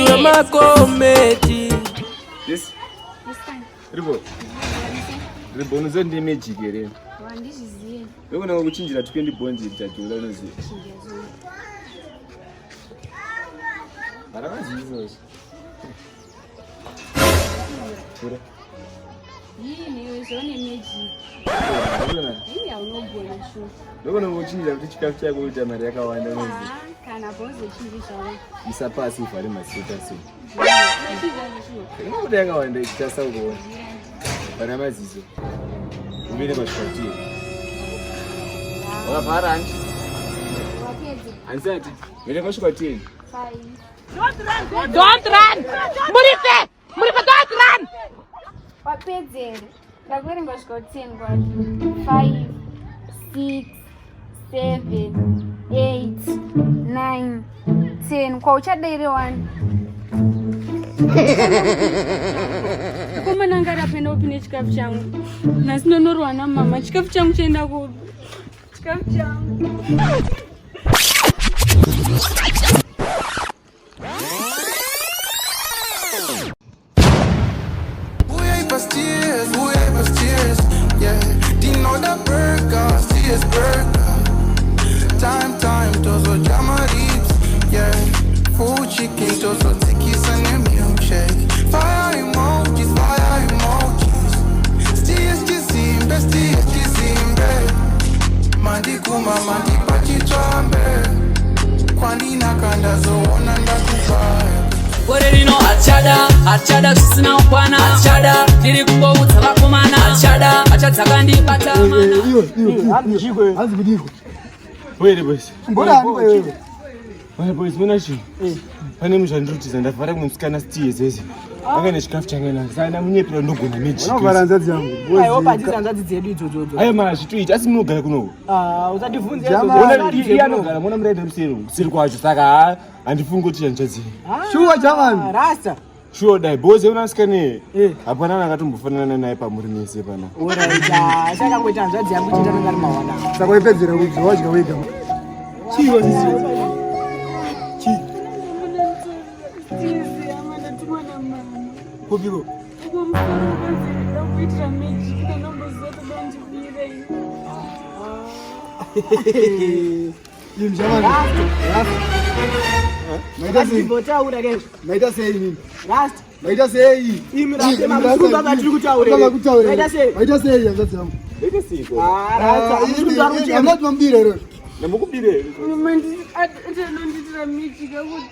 Wema comedy. Yes. Ribo unozondi magic here. Wandiziziye. Yokona kuchinjira tukendi bonzi tatola unoziye. Arakazizo. Pura. Yini yozone magic. Yini yaunogona sho. Yokona kuchinjira kuti chikafu chako uita mari yakawanda unoziye. Kana bonze chinjishawo. Isapasi ufare masita so. Ngokuti yakawanda ichitasa ukuona. Pana mazizo. Ubile bashoti. Wapara anti. Wapedze. Ansati. Vile kushuka 10. 5. Don't run! Murife, don't run! Wapedze. Ndakwere ngosvika 10 kwati. 5, 6, 7, 8, 9, 10. Kwa uchadere 1. Koma nangara penda upine chikafu changu. Nasinonorwa na mama. Chikafu changu chaenda kubi. Chikafu changu. Yeah, do you know that burger? CS burger. Time, tozo jama ribs. Yeah, full chicken, tozo tikis and a milkshake. Fire emojis. Besties, Mandi kuma, mandi pachichambe. Kwani nakanda zoona ndakufaya. Gorerino achada kusina ukwana achada tiri kungoutsa vakomana achadza kandibata mana Hanzi budiko. Wele boys. Mbona hani wewe? Wale boys muna shi. Pane muzhandutiza ndavhara musikana stie zeze. Akane chikafu changena. Sana munyepera ndogona magic. Unovhara hanzadzi yangu. Aiwa padzi hanzadzi dzedu idzodzo. Aye mazvituita asi munogara kuno. Usadivhunze Ona iya anogara muna muraida musiri kwacho saka handifungi kuti hanzadzi. Shuwa jamani. Rasta. Sure dai boze unasikane. Hapana akatombofanana naye pamuri mese pana. Ora saka ngoita hanzadzi yangu chita ngari mawana. Saka ipedzera kuti wadya wega. Chiwa sisi. Kubiko. Yimjamani. Maida sei nini? Last. Maida sei. Imira baba tiri kutaura. Maida sei hanzadzi yangu. Ndikesiko. Rasta. Amati mambire ero. Namukubire. Mandi atendonditira magic akuti.